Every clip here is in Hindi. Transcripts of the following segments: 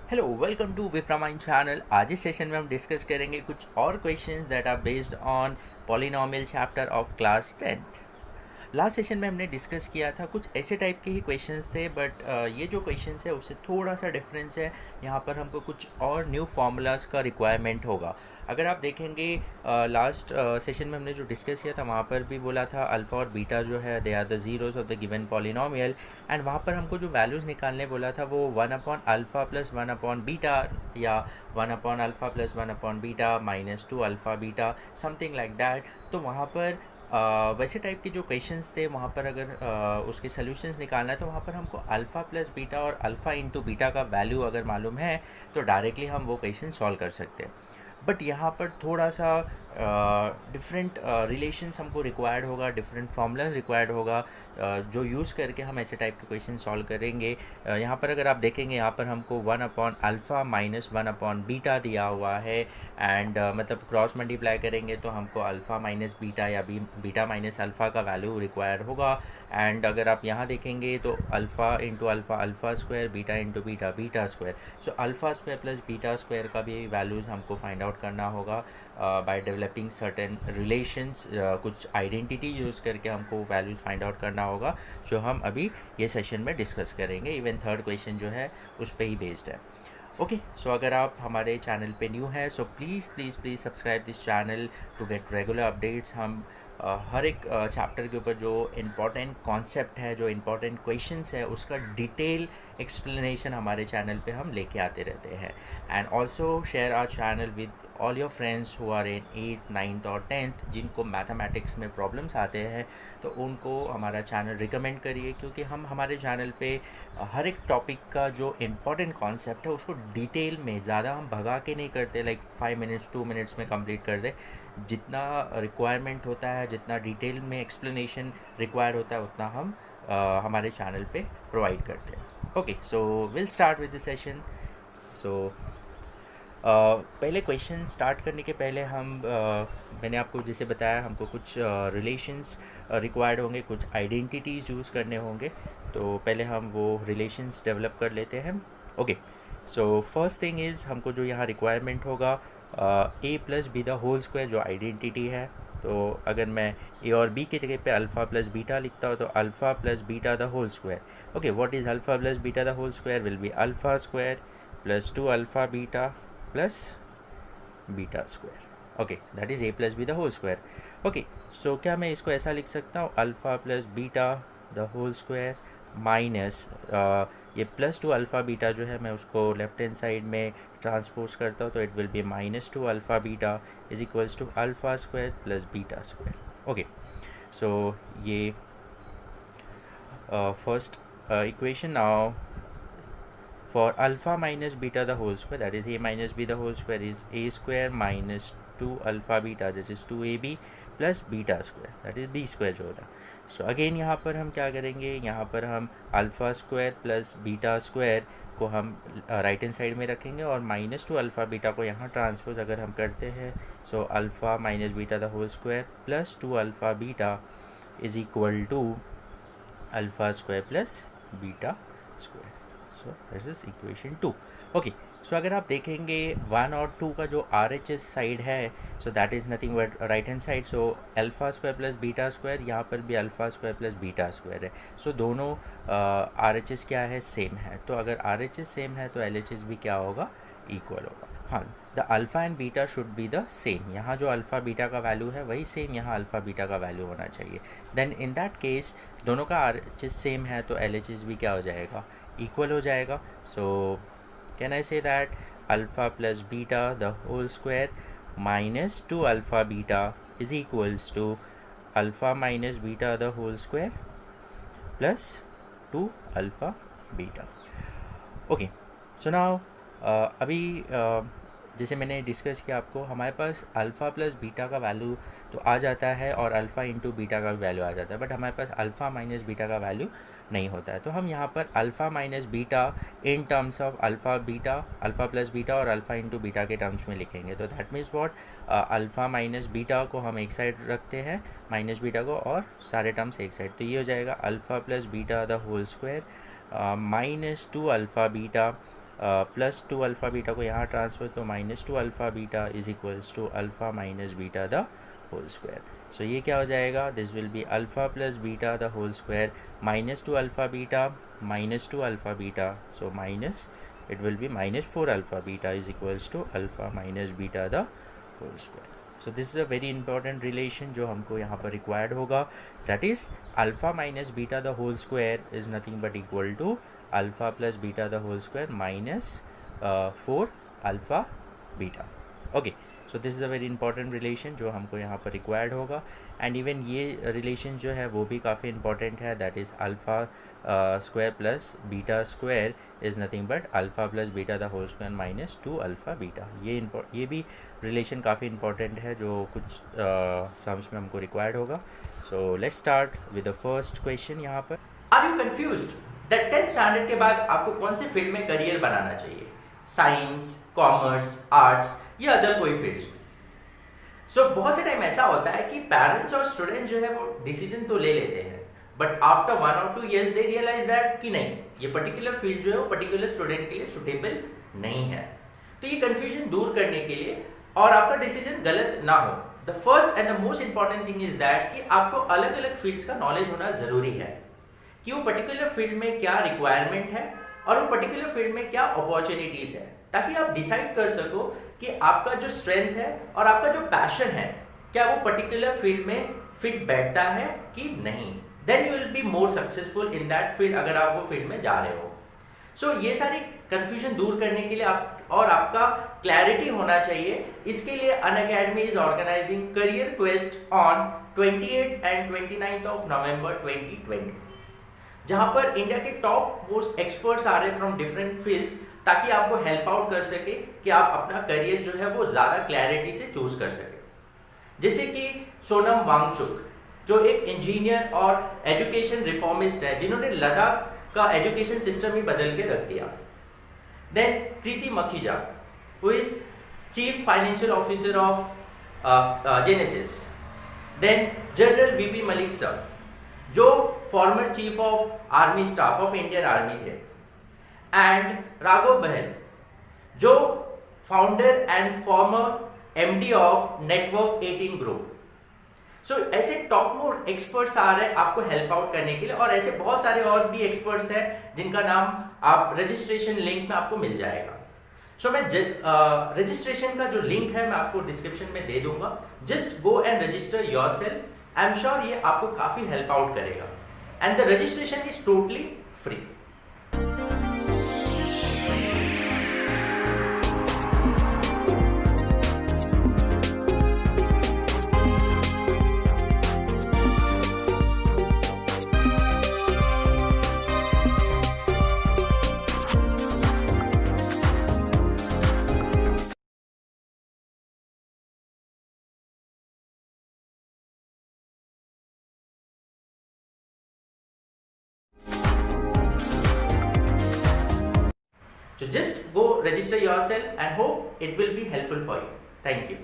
हेलो वेलकम टू विप्रामाइन चैनल। आज इस सेशन में हम डिस्कस करेंगे कुछ और questions that are based on polynomial chapter of class 10th। Last session में हमने डिस्कस किया था कुछ ऐसे टाइप के ही क्वेश्चंस थे, बट ये जो क्वेश्चंस है उससे थोड़ा सा डिफरेंस है। यहाँ पर हमको कुछ और न्यू फार्मूलाज का रिक्वायरमेंट होगा। अगर आप देखेंगे लास्ट सेशन में हमने जो डिस्कस किया था वहाँ पर भी बोला था अल्फ़ा और बीटा जो है they are the zeros of the given polynomial, and वहाँ पर हमको जो वैल्यूज़ निकालने बोला था वो 1/अल्फ़ा प्लस 1/बीटा या 1/अल्फ़ा प्लस 1/बीटा minus 2 alpha beta, something like that. तो वहाँ पर वैसे टाइप के जो क्वेश्चंस थे वहाँ पर अगर उसके सॉल्यूशंस निकालना है तो वहाँ पर हमको अल्फ़ा प्लस बीटा और अल्फ़ा इंटू बीटा का वैल्यू अगर मालूम है तो डायरेक्टली हम वो क्वेश्चन सॉल्व कर सकते हैं। बट यहाँ पर थोड़ा सा डिफरेंट रिलेशंस हमको रिक्वायर्ड होगा, डिफरेंट फार्मूलाज रिक्वायर्ड होगा जो यूज़ करके हम ऐसे टाइप के क्वेश्चन सॉल्व करेंगे। यहाँ पर अगर आप देखेंगे यहाँ पर हमको 1/अल्फ़ा माइनस 1/बीटा दिया हुआ है, एंड मतलब क्रॉस मल्टीप्लाई करेंगे तो हमको अल्फ़ा माइनस बीटा या बीटा माइनस अल्फ़ा का वैल्यू रिक्वायर होगा। एंड अगर आप यहाँ देखेंगे तो alpha into alpha alpha square, beta into beta beta square. सो alpha square plus beta square का भी वैल्यूज़ हमको फाइंड आउट करना होगा बाय डेवलपिंग सर्टेन रिलेशंस। कुछ आइडेंटिटी यूज़ करके हमको वैल्यूज़ फाइंड आउट करना होगा, जो हम अभी ये सेशन में डिस्कस करेंगे। इवन थर्ड क्वेश्चन जो है उस पर ही बेस्ड है। ओके, सो अगर आप हमारे चैनल पे न्यू हैं so please please please subscribe this channel to get regular updates. हम हर एक चैप्टर के ऊपर जो इम्पॉर्टेंट कॉन्सेप्ट है, जो इम्पॉर्टेंट क्वेश्चंस है, उसका डिटेल एक्सप्लेनेशन हमारे चैनल पे हम लेके आते रहते हैं। And also share our channel with all your friends who are in 8th 9th और 10th, जिनको मैथमेटिक्स में प्रॉब्लम्स आते हैं तो उनको हमारा चैनल रिकमेंड करिए, क्योंकि हम हमारे चैनल पे हर एक टॉपिक का जो इम्पॉर्टेंट कॉन्सेप्ट है उसको डिटेल में ज़्यादा हम भगा के नहीं करते, लाइक 5 मिनट्स 2 मिनट्स में कंप्लीट कर दे। जितना रिक्वायरमेंट होता है, जितना डिटेल में एक्सप्लेनेशन रिक्वायर होता है उतना हम हमारे चैनल पे प्रोवाइड करते हैं। Okay, so will start with the session. So पहले क्वेश्चन स्टार्ट करने के पहले मैंने आपको जैसे बताया हमको कुछ रिलेशंस रिक्वायर्ड होंगे, कुछ आइडेंटिटीज़ यूज़ करने होंगे। तो पहले हम वो रिलेशंस डेवलप कर लेते हैं। Okay, so first thing is हमको जो यहाँ रिक्वायरमेंट होगा A plus B the whole square जो आइडेंटिटी है। तो अगर मैं ए और बी की जगह पे अल्फ़ा प्लस बीटा लिखता हूँ तो alpha plus beta the whole square. Okay, what is alpha plus beta the whole square will be alpha square plus 2 alpha beta plus beta square. Okay, that is A plus B the whole square. Okay, so क्या मैं इसको ऐसा लिख सकता हूँ alpha plus beta the whole square minus ये प्लस 2 अल्फ़ा बीटा जो है मैं उसको लेफ्ट हैंड साइड में ट्रांसपोज करता हूँ तो it will be minus 2 alpha beta is equals to alpha square plus beta square. Okay, so ये first equation. Now for alpha minus beta the whole square, that is a minus b the whole square, is a square minus 2 alpha beta, that is 2ab plus beta square, that is b square जो होता है। सो अगेन यहाँ पर हम क्या करेंगे, यहाँ पर हम alpha square plus beta square को हम राइट हैंड साइड में रखेंगे और माइनस 2 अल्फ़ा बीटा को यहाँ ट्रांसपोज अगर हम करते हैं so alpha minus beta the whole square plus 2 alpha beta is equal to alpha square plus beta square. So this is equation 2। Okay, so अगर आप देखेंगे 1 और 2 का जो RHS साइड है सो that is nothing but right hand side. So alpha square plus beta square, यहाँ पर भी alpha square plus beta square है। सो दोनों RHS क्या है, सेम है। तो अगर RHS सेम है तो LHS भी क्या होगा, इक्वल होगा। हाँ, the alpha and beta should be the same. यहाँ जो अल्फ़ा बीटा का वैल्यू है वही सेम यहाँ अल्फ़ा बीटा का वैल्यू होना चाहिए। देन इन दैट केस दोनों का RHS सेम है तो LHS भी क्या हो जाएगा, इक्वल हो जाएगा। सो can I say that alpha plus beta the whole square minus 2 alpha beta is equals to alpha minus beta the whole square plus 2 alpha beta. Okay, so now अभी जैसे मैंने डिस्कस किया आपको, हमारे पास अल्फ़ा प्लस बीटा का वैल्यू तो आ जाता है और अल्फ़ा इंटू बीटा का वैल्यू आ जाता है, बट हमारे पास अल्फ़ा माइनस बीटा का वैल्यू नहीं होता है। तो हम यहाँ पर alpha minus beta in terms of alpha beta, alpha plus beta और अल्फ़ा इंटू बीटा के टर्म्स में लिखेंगे। तो that means what, alpha minus beta को हम एक साइड रखते हैं, माइनस बीटा को, और सारे टर्म्स एक साइड। तो ये हो जाएगा alpha plus beta the whole square minus 2 alpha beta plus 2 alpha beta को यहाँ ट्रांसफर, तो minus 2 alpha beta is equals to alpha minus beta the whole square. So ये क्या हो जाएगा, this will be alpha plus beta the whole square minus 2 alpha beta minus 2 alpha beta, so minus, it will be minus 4 alpha beta is equals to alpha minus beta the whole square. So this is a very important relation जो हमको यहाँ पर required होगा, that is alpha minus beta the whole square is nothing but equal to alpha plus beta the whole square minus 4 alpha beta. Okay, so this is a very important relation जो हमको यहाँ पर required होगा. एंड इवन ये रिलेशन जो है वो भी काफ़ी इंपॉर्टेंट है, that is alpha square plus beta square is nothing but alpha plus beta the whole square minus 2 alpha beta. ये भी रिलेशन काफ़ी इंपॉर्टेंट है जो कुछ सम्स में हमको रिक्वायर्ड होगा. So let's start with the first question. यहाँ पर are you confused that 10th standard के बाद आपको कौन से फील्ड में करियर बनाना चाहिए, साइंस, कॉमर्स, आर्ट्स या अदर कोई फील्ड. सो बहुत से टाइम ऐसा होता है कि पेरेंट्स और स्टूडेंट जो है वो डिसीजन तो ले लेते हैं, but after 1 or 2 years they realise that कि नहीं, ये पर्टिकुलर फील्ड जो है वो पर्टिकुलर स्टूडेंट के लिए सुटेबल नहीं है. तो ये कंफ्यूजन दूर करने के लिए और आपका डिसीजन गलत ना हो, the first and the most important thing is that कि आपको अलग अलग फील्ड्स का नॉलेज होना जरूरी है कि वो पर्टिकुलर फील्ड में क्या रिक्वायरमेंट है और वो पर्टिकुलर फील्ड में क्या अपॉर्चुनिटीज है, ताकि आप डिसाइड कर सको कि आपका जो स्ट्रेंथ है और आपका जो पैशन है क्या वो पर्टिकुलर फील्ड में फिट बैठता है कि नहीं. Then you will be more successful in that field अगर आप वो फील्ड में जा रहे हो. सो ये सारी कंफ्यूजन दूर करने के लिए आपका क्लैरिटी होना चाहिए. इसके लिए Unacademy is organising career quest on 28 and 29 of November 2020, जहां पर इंडिया के टॉप मोस्ट एक्सपर्ट्स आ रहे हैं फ्रॉम डिफरेंट फील्ड्स, ताकि आपको हेल्प आउट कर सके कि आप अपना करियर जो है वो ज़्यादा क्लैरिटी से चूज कर सके. जैसे कि सोनम वांगचुक जो एक इंजीनियर और एजुकेशन रिफॉर्मिस्ट है, जिन्होंने लद्दाख का एजुकेशन सिस्टम ही बदल के रख दिया. Then Preeti Makhija who is chief financial officer of Genesis. Then general VP Malik sir जो former chief of army staff of Indian army थे. एंड राघव बहल जो founder and former MD of network 18 group. So ऐसे टॉप मोस्ट एक्सपर्ट्स आ रहे हैं आपको हेल्प आउट करने के लिए, और ऐसे बहुत सारे और भी एक्सपर्ट्स हैं जिनका नाम आप रजिस्ट्रेशन लिंक में आपको मिल जाएगा. सो मैं रजिस्ट्रेशन का जो लिंक है मैं आपको डिस्क्रिप्शन में दे दूंगा. Just go and register yourself. I am sure ये आपको काफी हेल्प आउट करेगा. And the registration is totally free. So just go register yourself and hope it will be helpful for you. Thank you.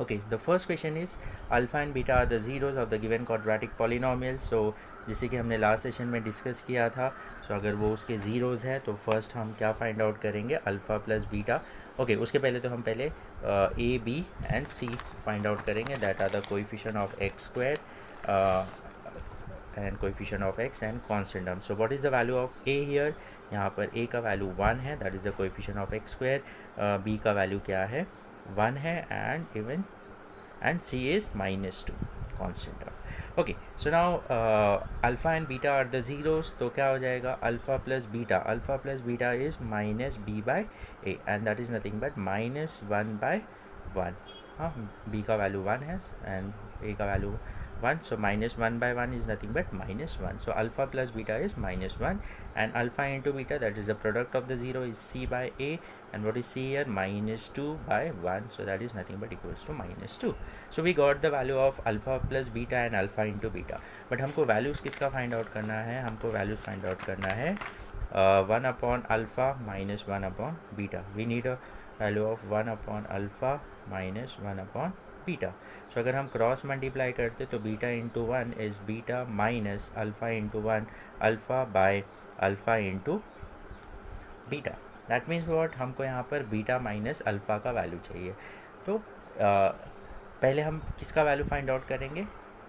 Okay, so the first question is alpha and beta are the zeros of the given quadratic polynomial. So जैसे कि हमने लास्ट सेशन में डिस्कस किया था, सो अगर वो उसके ज़ीरोज़ है तो फर्स्ट हम क्या फाइंड आउट करेंगे, अल्फ़ा प्लस बीटा. ओके, उसके पहले तो हम पहले A B and C find out करेंगे, that are the coefficient of X square and coefficient of X and constant term. So what is the value of A here. यहाँ पर a का वैल्यू 1 है, that is the coefficient of X square. b का वैल्यू क्या है, 1 है, and c is -2 constant term. Okay, so now alpha and beta are the zeros, तो क्या हो जाएगा, alpha plus beta is minus B by A, and that is nothing but -1/1. हाँ, b का वैल्यू 1 है एंड a का value 1, so -1/1 is nothing but -1. So alpha plus beta is -1, and alpha into beta, that is the product of the zero, is c by a, and what is c here, -2/1, so that is nothing but equals to -2. So we got the value of alpha plus beta and alpha into beta. But हमको values किसका find out करना है, हमको values find out करना है 1 upon alpha minus 1 upon beta. We need a value of 1 upon alpha minus 1 upon beta. So अगर हम क्रॉस मल्टीप्लाई करते तो beta into 1 is beta minus alpha into 1, alpha by alpha into beta, that means what, हमको यहाँ पर बीटा माइनस अल्फ़ा का वैल्यू चाहिए। तो पहले हम किसका वैल्यू फाइंड आउट करेंगे,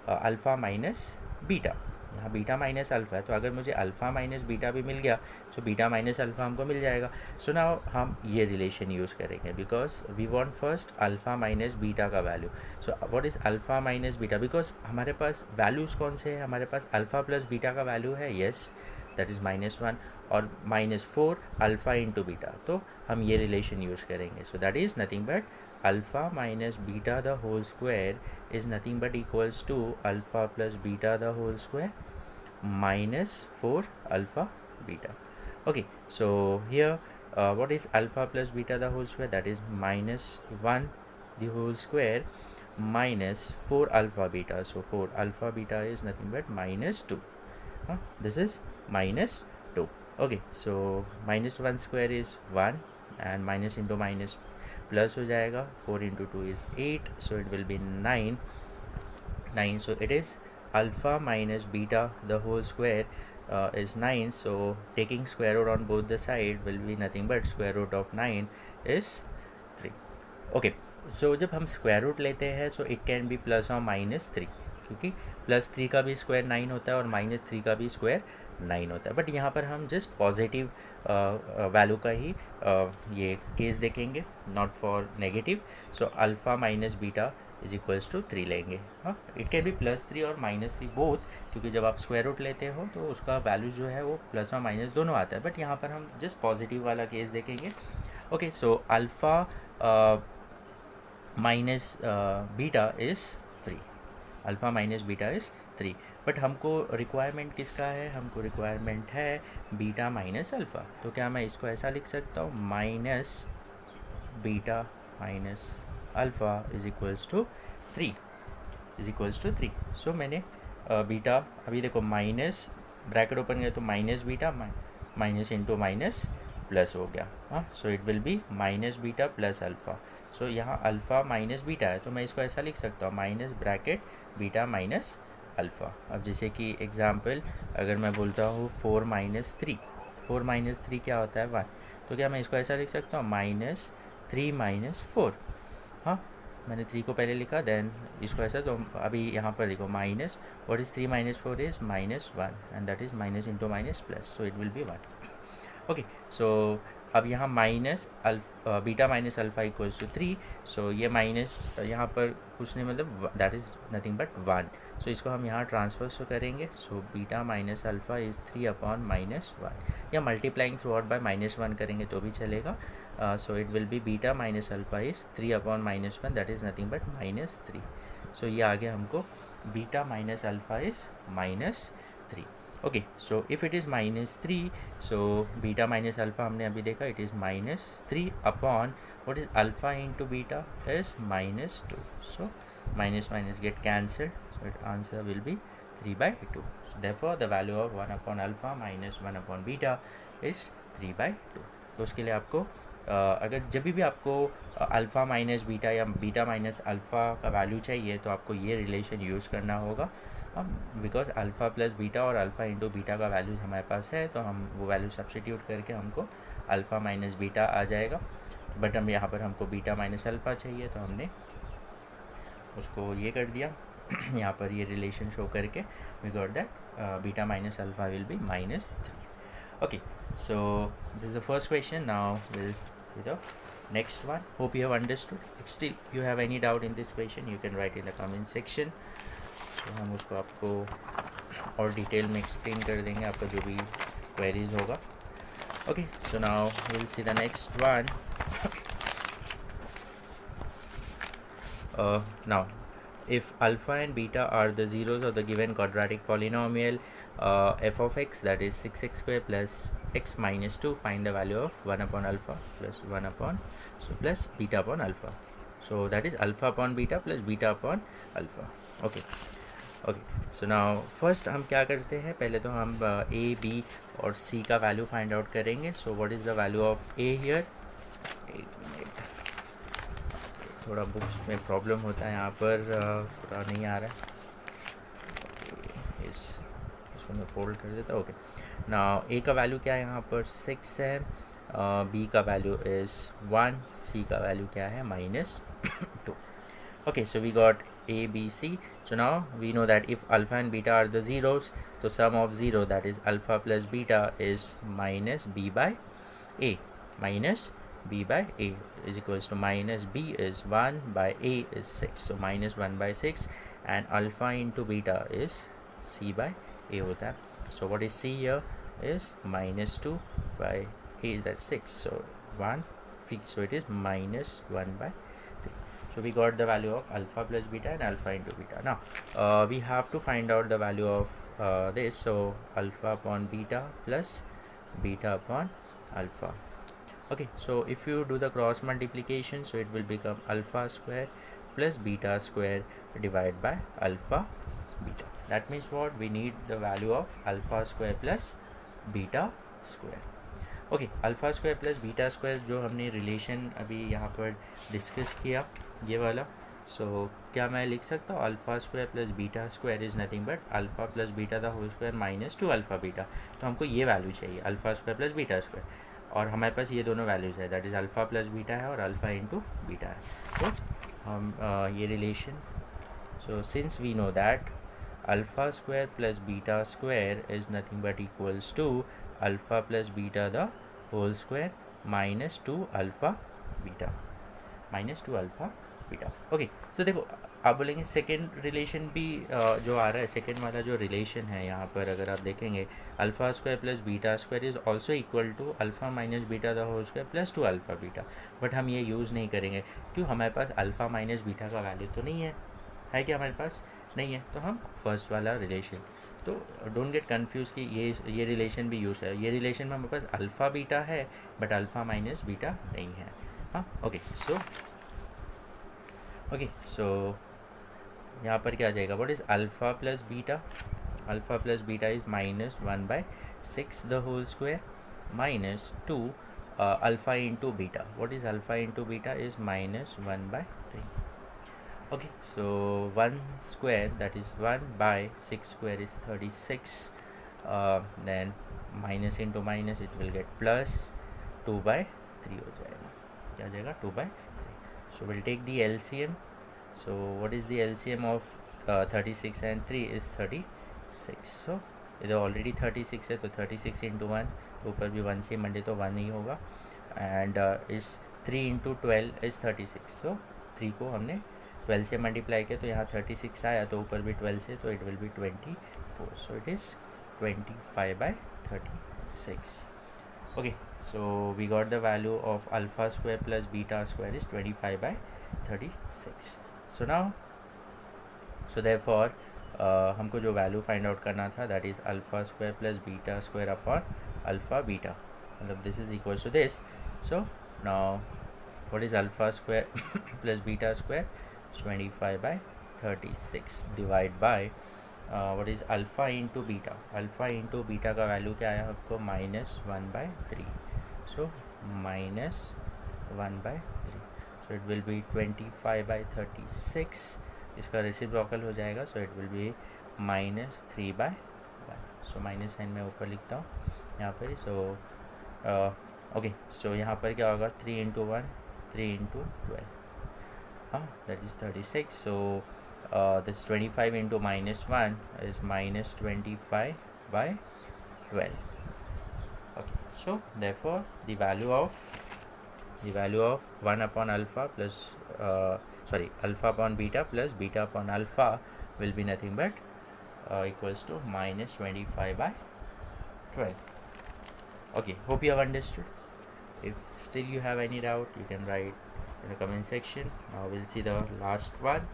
अल्फ़ा माइनस बीटा। यहाँ बीटा माइनस अल्फ़ा है, तो अगर मुझे अल्फ़ा माइनस बीटा भी मिल गया तो बीटा माइनस अल्फ़ा हमको मिल जाएगा। सो नाउ हम ये रिलेशन यूज़ करेंगे because we want first alpha minus beta का value. So what is alpha minus beta, because हमारे पास वैल्यूज़ कौन से हैं, हमारे पास अल्फ़ा प्लस बीटा का वैल्यू है, येस दैट इज़ -1 और -4 अल्फ़ा इंटू बीटा, तो हम ये रिलेशन यूज़ करेंगे। So that is nothing but alpha minus beta the whole square is nothing but equals to alpha plus beta the whole square minus 4 alpha beta. Okay, so here what is alpha plus beta the whole square, that is -1 the whole square minus 4 alpha beta. So 4 alpha beta is nothing but -2. This is -2. Okay, so -1 square is 1 and minus into minus plus हो जाएगा, 4 into 2 is 8, so it will be 9, so it is alpha minus beta the whole square is 9, so taking square root on both the side will be nothing but square root of 9 is 3. Okay, so जब हम स्क्वायर रूट लेते हैं so it can be plus or minus 3, क्योंकि +3 का भी स्क्वायर 9 होता है और -3 का भी स्क्वायर 9 होता है, बट यहाँ पर हम जस्ट पॉजिटिव वैल्यू का ही ये केस देखेंगे, not for negative. So alpha minus beta is equals to 3 लेंगे। हाँ, इट कैन बी +3 और -3 बोथ, क्योंकि जब आप स्क्वायर रूट लेते हो तो उसका वैल्यू जो है वो प्लस और माइनस दोनों आता है, बट यहाँ पर हम जस्ट पॉजिटिव वाला केस देखेंगे। Okay, so alpha minus beta is 3, alpha minus beta is 3, but हमको रिक्वायरमेंट किसका है, हमको रिक्वायरमेंट है बीटा माइनस अल्फ़ा। तो क्या मैं इसको ऐसा लिख सकता हूँ, minus beta minus alpha is equals to 3 so मैंने बीटा, अभी देखो माइनस ब्रैकेट ओपन किया तो minus beta minus into minus plus हो गया। हाँ, so it will be minus beta plus alpha. So यहाँ अल्फ़ा माइनस बीटा है तो मैं इसको ऐसा लिख सकता हूँ, minus bracket beta minus alpha. अब जैसे कि एग्जांपल अगर मैं बोलता हूँ 4 माइनस 3 क्या होता है 1, तो क्या मैं इसको ऐसा लिख सकता हूँ, -3 माइनस 4। हाँ, मैंने 3 को पहले लिखा देन इसको ऐसा, तो अभी यहाँ पर देखो minus, what is 3 minus 4 is -1 and that is minus into minus plus, so it will be 1। Okay, so अब यहाँ minus beta minus alpha equals to 3, so ये माइनस यहाँ पर कुछ नहीं, मतलब that is nothing but 1, so इसको हम यहाँ ट्रांसफर सो करेंगे। So beta minus alpha is 3/-1, या मल्टीप्लाइंग थ्रू आउट बाय -1 करेंगे तो भी चलेगा। सो it will B beta minus alpha is 3/-1, that is nothing but -3। So ये आ गया हमको beta minus alpha is -3। Okay, so if it is -3, so beta minus alpha हमने अभी देखा it is -3 upon what is alpha into beta is -2, so minus minus get cancelled, so its answer will be 3/2. So therefore the value of 1/alpha minus 1/beta is 3/2. तो उसके लिए आपको अगर जब भी आपको अल्फ़ा माइनस बीटा या बीटा माइनस अल्फ़ा का वैल्यू चाहिए तो आपको ये रिलेशन यूज़ करना होगा, बिकॉज अल्फ़ा प्लस बीटा और अल्फ़ा इंटू बीटा का वैल्यू हमारे पास है, तो हम वो वैल्यू सब्सटीट्यूट करके हमको अल्फ़ा माइनस बीटा आ जाएगा। बट हम यहाँ पर हमको बीटा माइनस अल्फ़ा चाहिए तो हमने उसको ये कर दिया यहाँ पर ये रिलेशन शो करके we got that beta minus alpha will be -3। Okay, so this is the first question. Now will see the next one. Hope you have understood. If still you have any doubt in this question you can write in the comment section, तो हम उसको आपको और डिटेल में एक्सप्लेन कर देंगे, आपका जो भी क्वेरीज होगा। Okay, so now will see the next one. Now, if alpha and beta are the zeros of the given quadratic polynomial f of x, that is 6x square plus x minus 2, find the value of 1/alpha plus 1 plus beta upon alpha. So that is alpha upon beta plus beta upon alpha. Okay, so now first हम क्या करते हैं, पहले तो हम a, b और c का वैल्यू फाइंड आउट करेंगे। So what is the value of a here? थोड़ा बुक्स में प्रॉब्लम होता है, यहाँ पर पूरा नहीं आ रहा है, इसको मैं फोल्ड कर देता हूँ। ओके, ना ए का वैल्यू क्या है यहाँ पर 6 है b का वैल्यू इज़ 1, c का वैल्यू क्या है -2. Okay, so we got a, b, c. So now we know that if alpha and beta are the zeros, so sum of 0, that is alpha plus beta, is minus b by a. Minus b by a is equals to minus b is 1 by a is 6. So minus 1 by 6, and alpha into beta is c by a होता है. So what is c here is minus 2 by a, that's 6. So 1, so it is minus 1 by 3. So we got the value of alpha plus beta and alpha into beta. Now we have to find out the value of this. So alpha upon beta plus beta upon alpha. Okay, so if you do the cross multiplication, so it will become alpha square plus beta square divided by alpha beta. That means what? We need the value of alpha square plus beta square. Okay, alpha square plus beta square जो हमने रिलेशन अभी यहाँ पर डिस्कस किया, ये वाला. सो क्या मैं लिख सकता हूँ alpha square plus beta square is nothing but alpha plus beta the whole square minus 2 alpha beta. तो हमको ये वैल्यू चाहिए alpha square plus beta square, और हमारे पास ये दोनों वैल्यूज़ है, that is alpha plus beta है और अल्फ़ा इंटू बीटा है. तो हम ये relation, so since we know that alpha square plus beta square is nothing but equals to alpha plus beta the whole square minus 2 alpha beta, minus 2 alpha beta. Okay, so देखो आप बोलेंगे सेकेंड रिलेशन भी जो आ रहा है, सेकेंड वाला जो रिलेशन है यहाँ पर अगर आप देखेंगे alpha square plus beta square is also equal to alpha minus beta the whole square plus 2 alpha beta. But हम ये यूज़ नहीं करेंगे, क्यों? हमारे पास अल्फ़ा माइनस बीटा का वैल्यू तो नहीं है कि हमारे पास नहीं है, तो हम फर्स्ट वाला रिलेशन, तो डोंट गेट कंफ्यूज कि ये रिलेशन भी यूज़ है. ये रिलेशन में हमारे पास अल्फ़ा बीटा है बट अल्फ़ा माइनस बीटा नहीं है. हाँ, ओके, सो यहाँ पर क्या आ जाएगा? What is alpha plus beta? Alpha plus beta is minus 1 by 6 the whole square minus 2 alpha into beta. What is alpha into beta is minus 1 by 3. Okay, so 1 square, that is 1 by 6 square is 36. Then minus into minus it will get plus 2 by 3 हो जाएगा. क्या आ जाएगा? 2 by 3. So we'll take the LCM. So what is the LCM of 36 and 3 is 36. So इधर ऑलरेडी 36 है तो 36 इंटू 1, ऊपर भी 1 से मंडे तो 1 ही होगा, एंड इस 3 इंटू 12 इज़ 36. सो 3 को हमने 12 से मल्टीप्लाई किया तो यहाँ 36 आया, तो ऊपर भी 12 से, तो it will be 24. So it is 25 by 36. Okay, so we got the value of alpha square plus beta square is 25 by 36. So now, so therefore हमको जो वैल्यू फाइंड आउट करना था, that is alpha square plus beta square upon alpha beta, मतलब this is equal to this. So now what is alpha square plus beta square? 25 by 36 divide by what is alpha into beta. Alpha into beta का वैल्यू क्या आया आपको? Minus 1 by 3. So minus 1 by 3. So it will be 25 by 36. इसका रेसिप्रोकल हो जाएगा, so it will be minus 3 by 1. So minus sign मैं ऊपर लिखता हूँ यहाँ पर. सो ओके, सो यहाँ पर क्या होगा? 3 into 1, 3 into 12, that is 36. So this 25 into minus 1 is minus 25 by 12. Okay, so therefore the value of 1 upon alpha plus alpha upon beta plus beta upon alpha will be nothing but equals to minus 25 by 12. Okay, hope you have understood. If still you have any doubt, you can write in the comment section. Now we'll see the last one.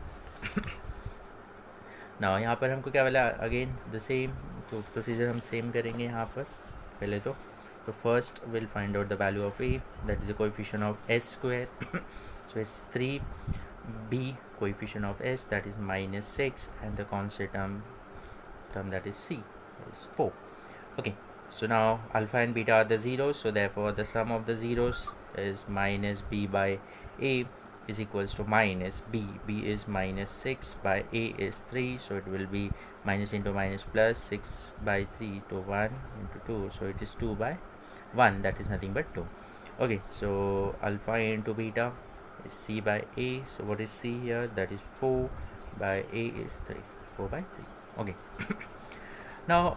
Now यहाँ पर हमको क्या बोला? अगेन द सेम, तो प्रोसीजर हम सेम करेंगे यहाँ पर. पहले तो first will find out the value of A, that is the coefficient of S square. So it's 3b coefficient of S, that is minus 6, and the constant term that is c is 4. Okay, so now alpha and beta are the zeros, so therefore the sum of the zeros is minus b by a is equals to minus b. b is minus 6 by a is 3, so it will be minus into minus plus 6 by 3 to 1 into 2, so it is 2 by 1, that is nothing but 2. Okay, so alpha into beta is c by a. So what is c here? That is 4 by a is 3. 4 by 3. Okay. Now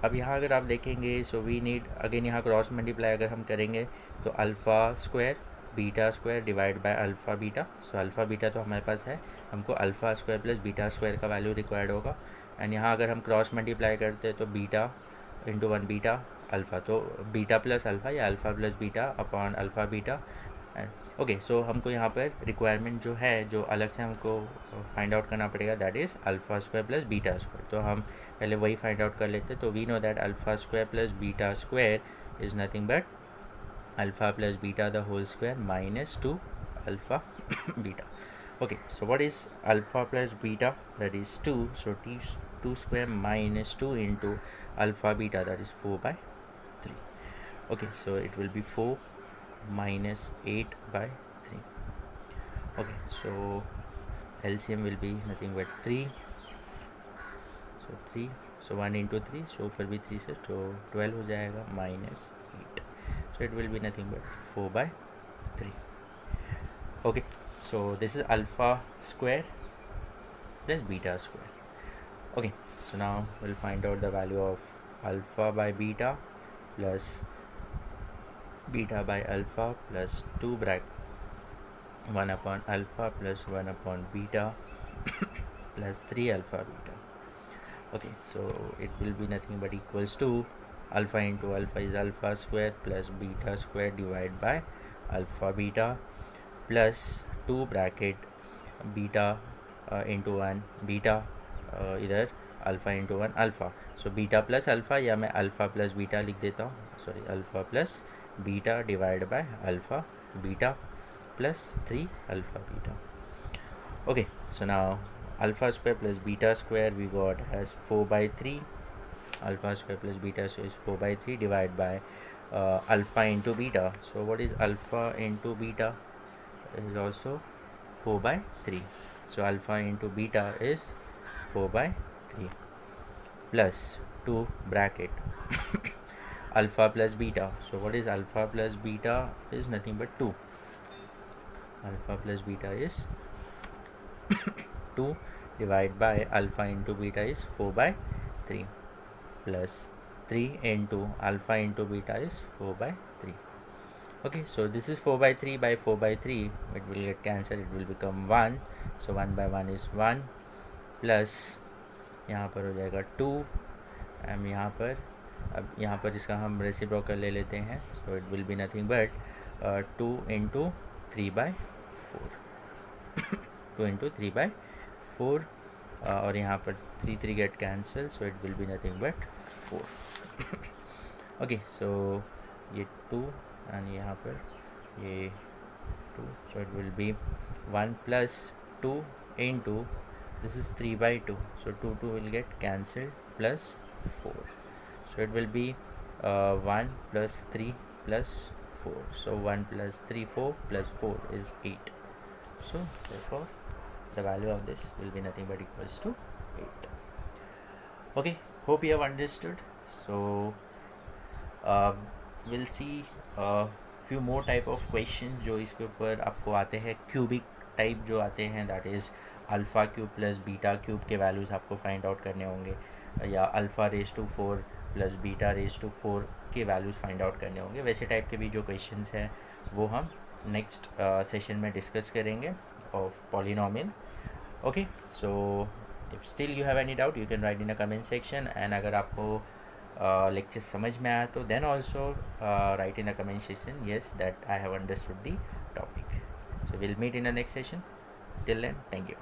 अब यहाँ अगर आप देखेंगे सो वी नीड अगेन यहाँ क्रॉस मल्टीप्लाई अगर हम करेंगे तो alpha square beta square divide by alpha beta. So alpha beta तो हमारे पास है, हमको alpha square plus beta square का वैल्यू रिक्वायर्ड होगा. एंड यहाँ अगर हम क्रॉस मल्टीप्लाई करते हैं तो बीटा इंटू 1 बीटा अल्फ़ा, तो बीटा प्लस अल्फ़ा या alpha plus beta upon alpha beta. Okay, सो हमको यहाँ पर रिक्वायरमेंट जो है जो अलग से हमको फाइंड आउट करना पड़ेगा that is alpha square plus beta square. तो हम पहले वही फाइंड आउट कर लेते हैं. तो we know that alpha square plus beta square is nothing but alpha plus beta the whole square minus 2 alpha beta. Okay, so what is alpha plus beta? That is 2. So t2 square minus 2 into alpha beta, that is 4 by 3. Okay, so it will be 4 minus 8 by 3. Okay, so LCM will be nothing but 3. So 3, so 1 into 3, so ऊपर भी 3 से तो 12 हो जाएगा minus 8. So it will be nothing but 4 by 3. Okay, so this is alpha square plus beta square. Okay, so now we'll find out the value of alpha by beta plus beta by alpha plus 2 bracket 1 upon alpha plus 1 upon beta plus 3 alpha beta. Okay, so it will be nothing but equals to alpha into alpha is alpha square plus beta square divided by alpha beta plus 2 bracket beta into 1 beta इधर alpha into 1 alpha. So beta plus alpha या मैं अल्फ़ा प्लस बीटा लिख देता हूँ, sorry alpha plus beta divide by alpha beta plus 3 alpha beta. Okay, so now alpha square plus beta square we got has 4 by 3. Alpha square plus beta square is 4 by 3 divide by alpha into beta. So what is alpha into beta is also 4 by 3. So alpha into beta is 4 by 3 plus 2 bracket alpha plus beta. So what is alpha plus beta is nothing but 2. Alpha plus beta is 2 divided by alpha into beta is 4 by 3 plus 3 into alpha into beta is 4 by 3. Okay, so this is 4 by 3 by 4 by 3, it will get cancelled, it will become 1. So 1 by 1 is 1 plus यहाँ पर हो जाएगा 2 एंड यहाँ पर अब यहाँ पर इसका हम रेसिप्रोकल ले लेते हैं. सो it will be nothing but 2 into 3 by 4 2 into 3 by 4 और यहाँ पर 3 3 get cancelled, so it will be nothing but 4. Okay, so ये 2 एंड यहाँ पर ये 2, so it will be 1 plus 2 into this is 3 by 2, so 2 will get cancelled plus 4, so it will be 1 plus 3 plus 4, so 1 plus 3 4 plus 4 is 8. So therefore the value of this will be nothing but equals to 8. Okay, hope you have understood. So we'll see few more type of questions जो इसके ऊपर आपको आते हैं. क्यूबिक टाइप जो आते हैं that is alpha cube plus beta cube के वैल्यूज़ आपको फाइंड आउट करने होंगे, या alpha raise to 4 plus beta raise to 4 के वैल्यूज़ फाइंड आउट करने होंगे. वैसे टाइप के भी जो क्वेश्चंस हैं वो हम नेक्स्ट सेशन में डिस्कस करेंगे of polynomial. Okay, so if still you have any doubt you can write in a comment section. And अगर आपको लेक्चर समझ में आया तो then also write in a comment section yes that I have understood the topic. So we'll meet in the next session. Till then, thank you.